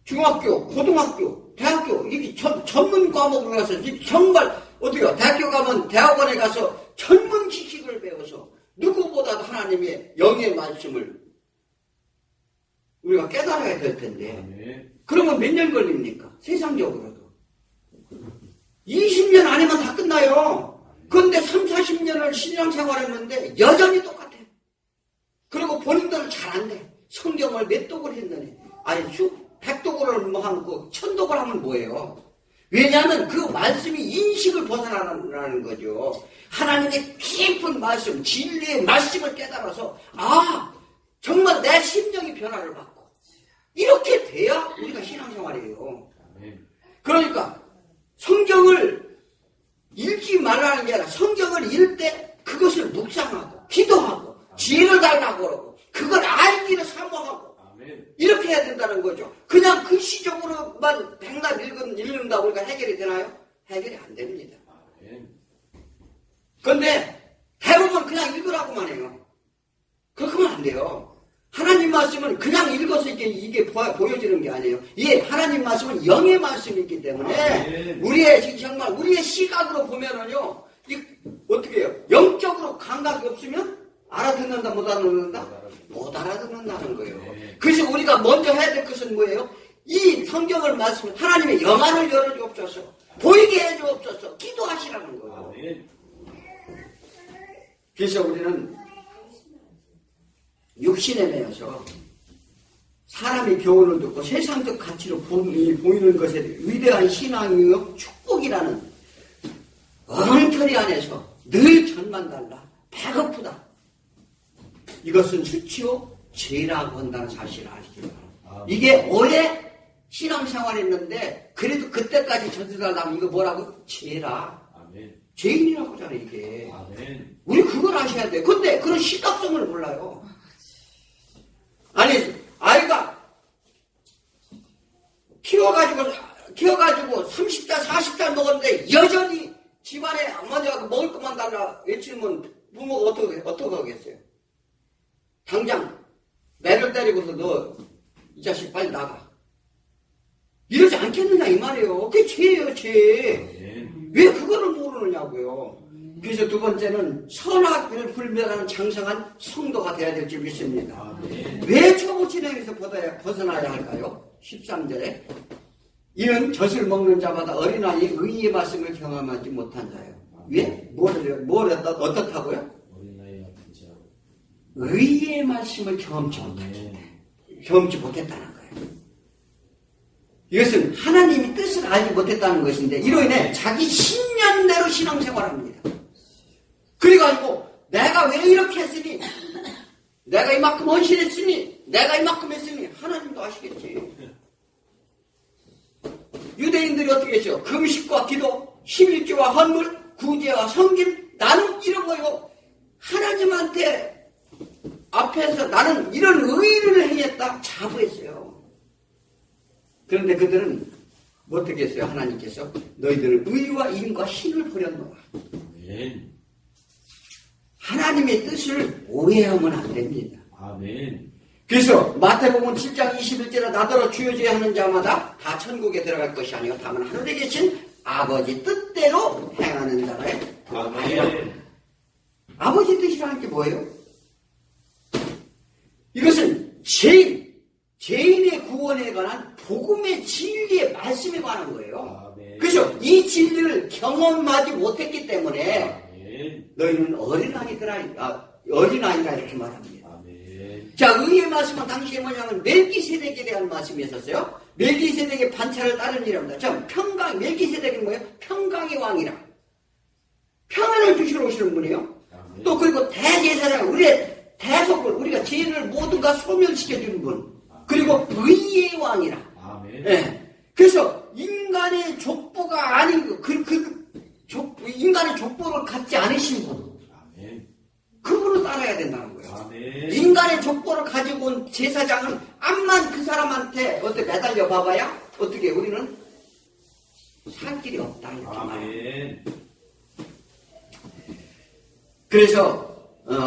중학교, 고등학교, 대학교 이게 전문 과목으로 가서 정말 어떻게요? 대학교 가면 대학원에 가서 전문 지식을 배워서 누구보다도 하나님의 영의 말씀을 우리가 깨달아야 될 텐데
아멘.
그러면 몇 년 걸립니까? 세상적으로도 20년 안에만 다 끝나요. 그런데 3, 40년을 신앙생활했는데 여전히 똑같아. 그리고 본인들은 잘 안 돼. 성경을 몇 독을 했느니 아니 100독을 뭐 하고 1000독을 하면 뭐예요? 왜냐하면 그 말씀이 인식을 벗어나는 거죠. 하나님의 깊은 말씀, 진리의 말씀을 깨달아서 아 정말 내 심령이 변화를 받고 이렇게 돼야 우리가 신앙생활이에요. 그러니까 성경을 읽지 말라는 게 아니라 성경을 읽을 때 그것을 묵상하고 기도하고 지혜를 달라고 그러고 그걸 알기를 사모하고 이렇게 해야 된다는 거죠. 그냥 글씨적으로만 백날 읽는다고 우리가 해결이 되나요? 해결이 안 됩니다. 그런데 대부분 그냥 읽으라고만 해요. 그렇게 하면 안 돼요. 하나님 말씀은 그냥 읽어서 이게 보여지는 게 아니에요. 예, 하나님 말씀은 영의 말씀이기 때문에 정말 우리의 시각으로 보면은요, 어떻게 해요? 영적으로 감각이 없으면 알아듣는다, 못 알아듣는다? 못 알아듣는다는 거예요. 그래서 우리가 먼저 해야 될 것은 뭐예요? 이 성경을 말씀, 하나님의 영안을 열어주옵소서, 보이게 해주옵소서, 기도하시라는 거예요. 그래서 우리는 육신에 매여서 사람의 교훈을 듣고 세상적 가치로 보이는 것에 위대한 신앙이요 축복이라는 엉터리 안에서 늘 전만 달라 배고프다. 이것은 수치요 죄라고 한다는 사실을 아시죠? 이게 오래 신앙생활했는데 그래도 그때까지 전수달라면 이거 뭐라고? 죄라. 죄인이라고 하잖아요 이게. 우리 그걸 아셔야 돼요. 근데 그런 시각성을 몰라요. 아니 아이가 키워가지고 30살 40살 먹었는데 여전히 집안에 먼저 먹을 것만 달라 외치면 부모가 어떻게 하겠어요? 당장 매를 때리고서 너 이 자식 빨리 나가 이러지 않겠느냐 이 말이에요. 그게 죄예요 죄. 왜 그거를 모르느냐고요. 그래서 두 번째는 선악을 분별하는 장성한 성도가 되어야 될 줄 믿습니다. 왜 초보 진행에서 벗어나야 할까요? 13절에 이는 젖을 먹는 자마다 어린아이 의의 말씀을 경험하지 못한 자예요. 왜? 어떻다고요? 의의 말씀을 경험치 못했다는 거예요. 이것은 하나님의 뜻을 알지 못했다는 것인데 이로 인해 자기 신념 하는 대로 신앙생활합니다. 그래가지고 내가 왜 이렇게 했으니, 내가 이만큼 헌신했으니, 내가 이만큼 했으니 하나님도 아시겠지. 유대인들이 어떻게 했어요? 금식과 기도, 11조와 헌물, 구제와 성김, 나는 이런 거요. 하나님한테 앞에서 나는 이런 의를 행했다 자부했어요. 그런데 그들은 어떻게 했어요? 하나님께서 너희들은 의와 힘과 신을 버렸노라.
아멘.
하나님의 뜻을 오해하면 안 됩니다.
아멘.
그래서 마태복음 7장 21절에 나더러 주여져야 하는 자마다 다 천국에 들어갈 것이 아니요 다만 하늘에 계신 아버지 뜻대로 행하는 자라에 들어가리라.
아멘.
아버지 뜻이라는 게 뭐예요? 이것은 죄인의 구원에 관한 복음의 진리의 말씀에 관한 거예요.
아멘.
그래서 이 진리를 경험하지 못했기 때문에
아멘.
너희는 어린아이라 이렇게 말합니다.
아멘.
자, 의의 말씀은 당시에 뭐냐면 멜기세덱에 대한 말씀이 있었어요. 멜기세덱의 반차를 따르니랍니다. 자, 멜기세덱은 뭐예요? 평강의 왕이라. 평안을 주시러 오시는 분이에요.
아멘.
또 그리고 대제사장, 우리의 대속을, 우리가 죄를 모두 다 소멸시켜주는 분. 그리고 의의 왕이라.
아멘.
예. 그래서 인간의 족보가 아닌 인간의 족보를 갖지 않으신 분.
아멘.
그분을 따라야 된다는 거예요.
아멘.
인간의 족보를 가지고 온 제사장은 암만 그 사람한테 어떻게 매달려 봐봐야 어떻게 우리는 살 길이 없다 이렇게 말합니다.
아멘.
그래서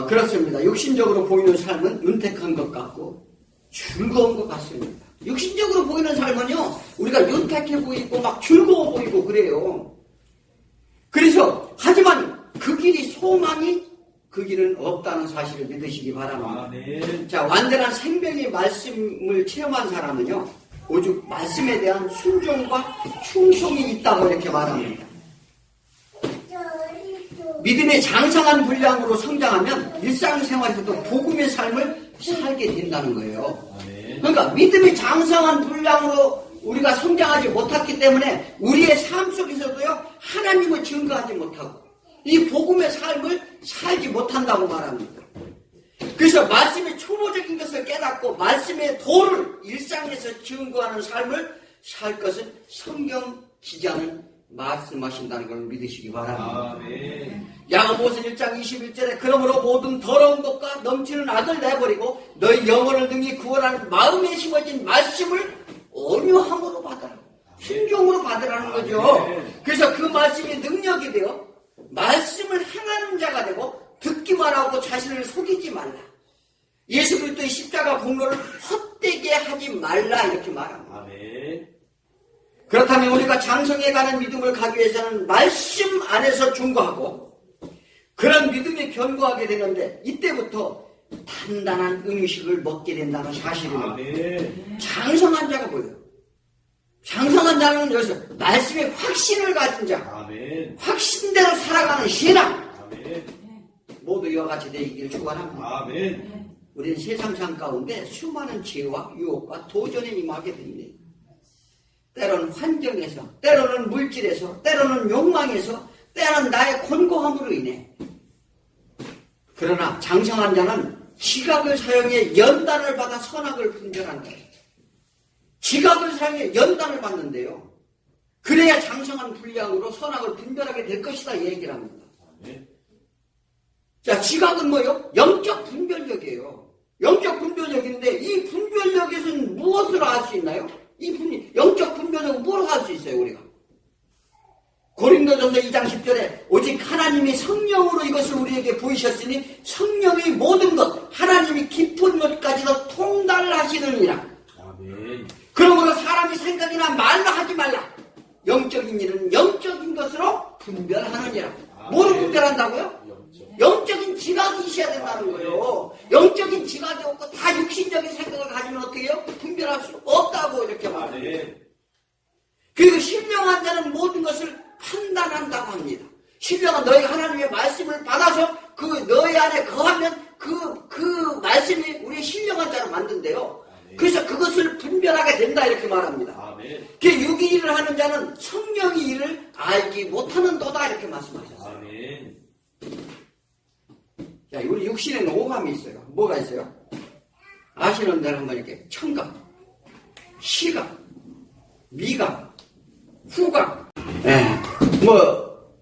그렇습니다. 육신적으로 보이는 삶은 윤택한 것 같고 즐거운 것 같습니다. 육신적으로 보이는 삶은요 우리가 윤택해 보이고 막 즐거워 보이고 그래요. 그래서 하지만 그 길이 소망이 그 길은 없다는 사실을 믿으시기 바랍니다.
아멘.
자, 완전한 생명의 말씀을 체험한 사람은요 오직 말씀에 대한 순종과 충성이 있다고 이렇게 말합니다. 믿음의 장성한 분량으로 성장하면 일상생활에서도 복음의 삶을 살게 된다는 거예요.
아멘.
그러니까 믿음의 장성한 분량으로 우리가 성장하지 못했기 때문에 우리의 삶 속에서도요 하나님을 증거하지 못하고 이 복음의 삶을 살지 못한다고 말합니다. 그래서 말씀의 초보적인 것을 깨닫고 말씀의 도를 일상에서 증거하는 삶을 살 것은 성경 기자는 말씀하신다는 걸 믿으시기 바랍니다.
아멘.
야고보서 1장 21절에 그러므로 모든 더러운 것과 넘치는 악을 내버리고 너희 영혼을 등이 구원하는 마음에 심어진 말씀을 온유함으로 받으라. 순종으로 받으라는 거죠. 그래서 그 말씀이 능력이 되어 말씀을 행하는 자가 되고 듣기만 하고 자신을 속이지 말라. 예수 그리스도의 십자가 공로를 헛되게 하지 말라 이렇게 말합니다.
아멘.
그렇다면 우리가 장성해가는 믿음을 가기 위해서는 말씀 안에서 중거하고 그런 믿음이 견고하게 되는데 이때부터 단단한 음식을 먹게 된다는 사실입니다.
아멘.
장성한 자가 뭐예요? 장성한 자는 여기서 말씀의 확신을 가진 자,
아멘.
확신대로 살아가는 신앙
아멘.
모두 이와 같이 되기를 축원합니다.
아멘.
우리는 세상 삶 가운데 수많은 죄와 유혹과 도전에 임하게 됩니다. 때로는 환경에서, 때로는 물질에서, 때로는 욕망에서, 때로는 나의 곤고함으로 인해. 그러나 장성한 자는 지각을 사용해 연단을 받아 선악을 분별한다. 지각을 사용해 연단을 받는데요. 그래야 장성한 분량으로 선악을 분별하게 될 것이다 이 얘기를 합니다.
아멘.
자, 지각은 뭐예요? 영적 분별력이에요. 영적 분별력인데 이 분별력에서는 무엇을 알 수 있나요? 영적 분별력은 뭐로 할 수 있어요, 우리가? 고린도전서 2장 10절에 오직 하나님이 성령으로 이것을 우리에게 보이셨으니 성령의 모든 것, 하나님이 깊은 것까지도 통달하시느니라.
아멘.
그러므로 사람이 생각이나 말로 하지 말라. 영적인 일은 영적인 것으로 분별하느니라. 뭐로 분별한다고요? 영적인 지각이 있어야 된다는 거예요. 영적인 지각이 없고 다 육신적인 생각을 가지면 어떻게 해요? 분별할 수 없다고 이렇게 말해요. 그리고 신령한 자는 모든 것을 판단한다고 합니다. 신령한 너희가 하나님의 말씀을 받아서 그 너희 안에 거하면 그 말씀이 우리의 신령한 자로 만든대요. 그래서 그것을 분별하게 된다 이렇게 말합니다.
아멘.
그 육의 일을 하는 자는 성령의 일을 알지 못하는 도다 이렇게 말합니다. 우리 육신에는 오감이 있어요. 뭐가 있어요? 아시는 대로 한번 이렇게 청각, 시각, 미각, 후각.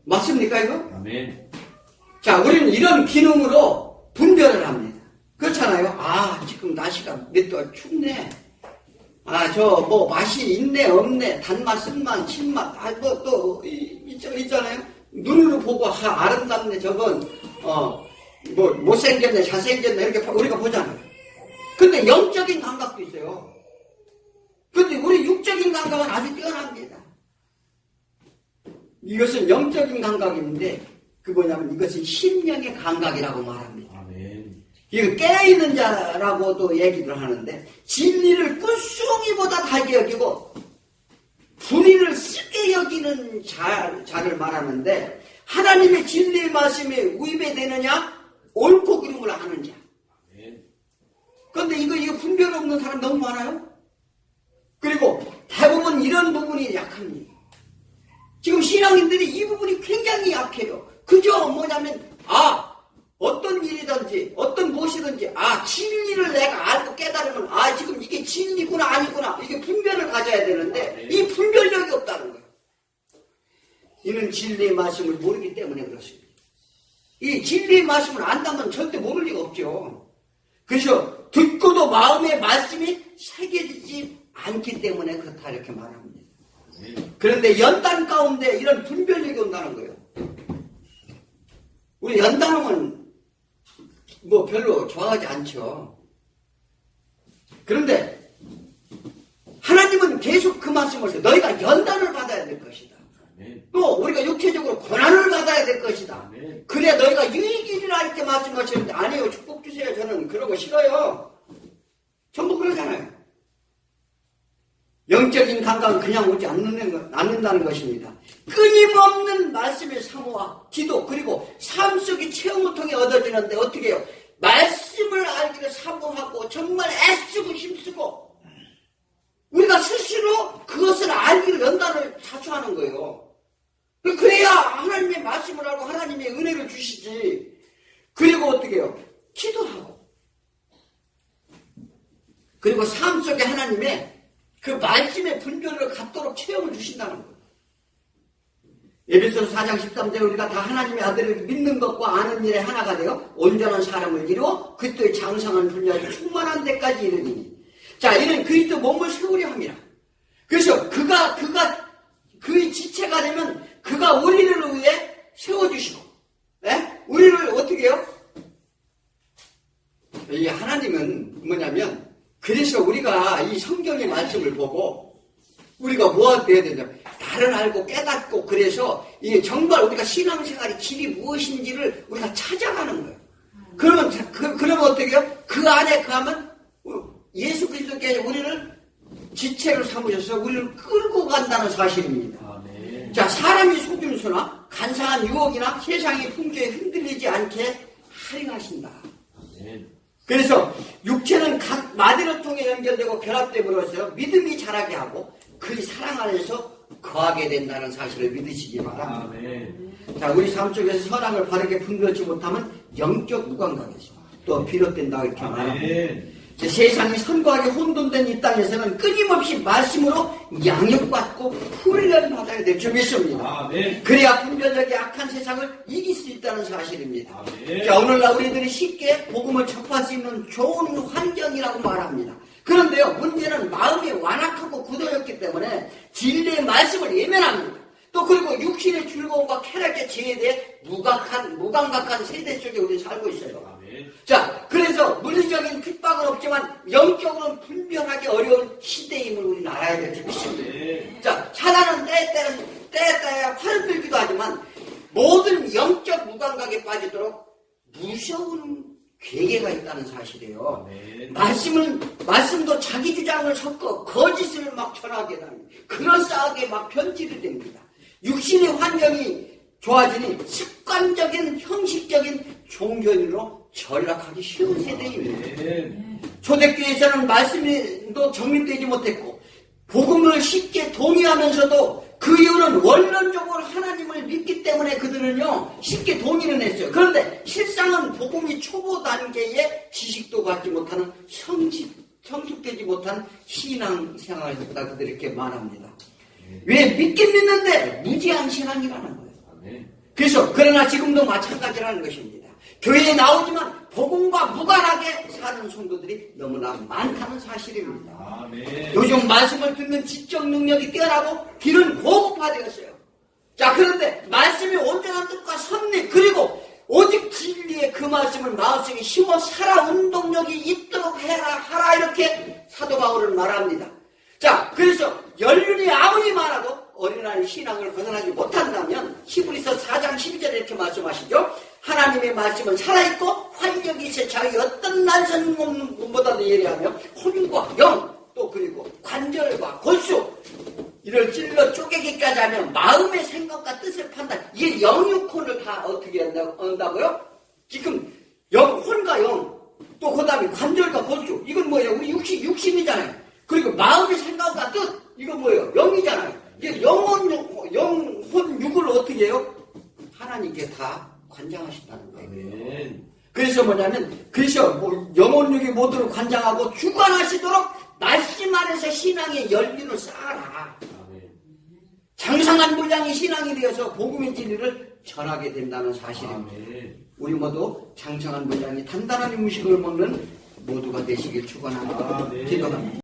맞습니까 이거?
아멘.
자, 우리는 이런 기능으로 분별을 합니다. 그렇잖아요. 지금 날씨가 몇 도 춥네. 맛이 있네, 없네, 단맛, 쓴맛, 신맛, 있잖아요. 눈으로 보고, 아름답네, 저건, 못생겼네, 잘생겼네, 이렇게 우리가 보잖아요. 근데 영적인 감각도 있어요. 근데 우리 육적인 감각은 아주 뛰어납니다. 이것은 영적인 감각인데, 이것은 심령의 감각이라고 말합니다.
아멘.
이거 깨어있는 자라고도 얘기를 하는데, 진리를 꿀송이보다 달게 여기고 불의를 쓰게 여기는 자를 말하는데, 하나님의 진리의 말씀에 위배되느냐 옳고 그름을 아는 자. 그런데 이거 분별 없는 사람 너무 많아요. 그리고 대부분 이런 부분이 약합니다. 지금 신앙인들이 이 부분이 굉장히 약해요. 그저 어떤 일이든지 어떤 무엇이든지 진리를 내가 알고 깨달으면 지금 이게 진리구나 아니구나 이게 분별을 가져야 되는데 이 분별력이 없다는 거예요. 이는 진리의 말씀을 모르기 때문에 그렇습니다. 이 진리의 말씀을 안다면 절대 모를 리가 없죠. 그래서 듣고도 마음의 말씀이 새겨지지 않기 때문에 그렇다 이렇게 말합니다. 그런데 연단 가운데 이런 분별력이 온다는 거예요. 우리 연단하면 별로 좋아하지 않죠. 그런데 하나님은 계속 그 말씀을 하세요. 너희가 연단을 받아야 될 것이다. 또 우리가 육체적으로 고난을 받아야 될 것이다. 그래야 너희가 유익이라 이렇게 말씀하시는데 아니에요. 축복 주세요. 저는 그런 거 싫어요. 전부 그러잖아요. 영적인 감각은 그냥 오지 않는다는 것입니다. 끊임없는 말씀의 사모와 기도 그리고 삶 속의 체험을 통해 얻어지는데 어떻게 해요? 말씀을 알기를 사모하고 정말 애쓰고 힘쓰고 우리가 스스로 그것을 알기를 연단을 자초하는 거예요. 그래야 하나님의 말씀을 알고 하나님의 은혜를 주시지. 그리고 어떻게 해요? 기도하고 그리고 삶 속에 하나님의 그 말씀의 분별을 갖도록 체험을 주신다는 거예요. 에베소서 4장 13절에 우리가 다 하나님의 아들을 믿는 것과 아는 일에 하나가 되어 온전한 사람을 이루어 그리스도의 장성한 분량이 충만한 데까지 이르니. 자, 이는 그리스도 몸을 세우려 함이라. 그래서 그의 지체가 되면 그가 우리를 위해 세워주시고, 우리를 어떻게 해요? 이 하나님은 뭐냐면 그래서 우리가 이 성경의 말씀을 보고 우리가 뭐가 돼야 되냐? 나를 알고 깨닫고 그래서 이게 정말 우리가 신앙생활의 길이 무엇인지를 우리가 찾아가는 거예요. 그러면 어떻게 해요? 그 안에 가면 예수 그리스도께 우리를 지체를 삼으셔서 우리를 끌고 간다는 사실입니다. 아멘. 자, 사람이 속임수나 간사한 유혹이나 세상의 풍조에 흔들리지 않게 할인하신다. 아멘. 그래서 육체는 각 마디를 통해 연결되고 결합됨으로써 믿음이 자라게 하고 그의 사랑 안에서 거하게 된다는 사실을 믿으시기 바랍니다. 아멘. 자, 우리 삶 속에서 선악을 바르게 분별치 못하면 영적 무감각에서 또 비롯된다 이렇게 말합니다. 세상이 선과하게 혼돈된 이 땅에서는 끊임없이 말씀으로 양육받고 훈련받아야 될 줄 믿습니다. 아멘. 그래야 분별력이 악한 세상을 이길 수 있다는 사실입니다. 아멘. 자, 오늘날 우리들이 쉽게 복음을 접할 수 있는 좋은 환경이라고 말합니다. 그런데요, 문제는 마음이 완악하고 굳어졌기 때문에 진리의 말씀을 예면합니다. 또 그리고 육신의 즐거움과 쾌락에 제외돼 무감각한 세대 속에 우리 살고 있어요. 자, 그래서 물리적인 핍박은 없지만 영적으로는 분별하기 어려운 시대임을 우리는 알아야 될 줄 믿습니다. 자, 사단은 때에 활을 들기도 하지만 모든 영적 무감각에 빠지도록 무서운 괴계가 있다는 사실이에요. 말씀도 자기 주장을 섞어 거짓을 막 전하게 됩니다. 그럴싸하게 막 편지를 됩니다. 육신의 환경이 좋아지니 습관적인 형식적인 종교인으로 전락하기 쉬운 세대입니다. 초대교회에서는 말씀도 정립되지 못했고 복음을 쉽게 동의하면서도 그 이유는 원론적으로 하나님을 믿기 때문에 그들은요 쉽게 동의는 했어요. 그런데 실상은 복음이 초보 단계의 지식도 갖지 못하는 성숙되지 못한 신앙생활을 했다 그들이 이렇게 말합니다. 왜 믿긴 믿는데 무지한 신앙이라는 거예요. 그래서 그러나 지금도 마찬가지라는 것입니다. 교회에 나오지만 복음과 무관하게 사는 성도들이 너무나 많다는 사실입니다.
아멘.
요즘 말씀을 듣는 지적 능력이 뛰어나고 길은 고급화되었어요. 자, 그런데 말씀이 온전한 뜻과 섭리 그리고 오직 진리의 그 말씀을 마음속에 심어 살아 운동력이 있도록 하라 이렇게 사도 바울은 말합니다. 자, 그래서 연륜이 아무리 많아도 어린아이 신앙을 벗어나지 못한다면 히브리서 4장 12절에 이렇게 말씀하시죠. 하나님의 말씀은 살아있고 활력이 있어 자기 어떤 난선 몸보다도 예리하며 혼과 영 또 그리고 관절과 골수 이를 찔러 쪼개기까지 하면 마음의 생각과 뜻을 판단 이게 영육혼을 다 어떻게 한다고요? 지금 혼과 영 또 그 다음에 관절과 골수 이건 뭐예요? 우리 육신이잖아요. 그리고 마음의 생각과 뜻 이건 뭐예요? 영이잖아요. 이게 영혼 육을 어떻게 해요? 하나님께 다 관장하신다는 거예요.
아멘.
그래서 뭐냐면 영혼육이 모두를 관장하고 주관하시도록 말씀 안에서 신앙의 열기를 쌓아라.
아멘.
장성한 분량이 신앙이 되어서 복음의 진리를 전하게 된다는 사실입니다.
아멘.
우리 모두 장성한 분량이 단단한 음식을 먹는 모두가 되시길 축원합니다.
아멘.
기도합니다.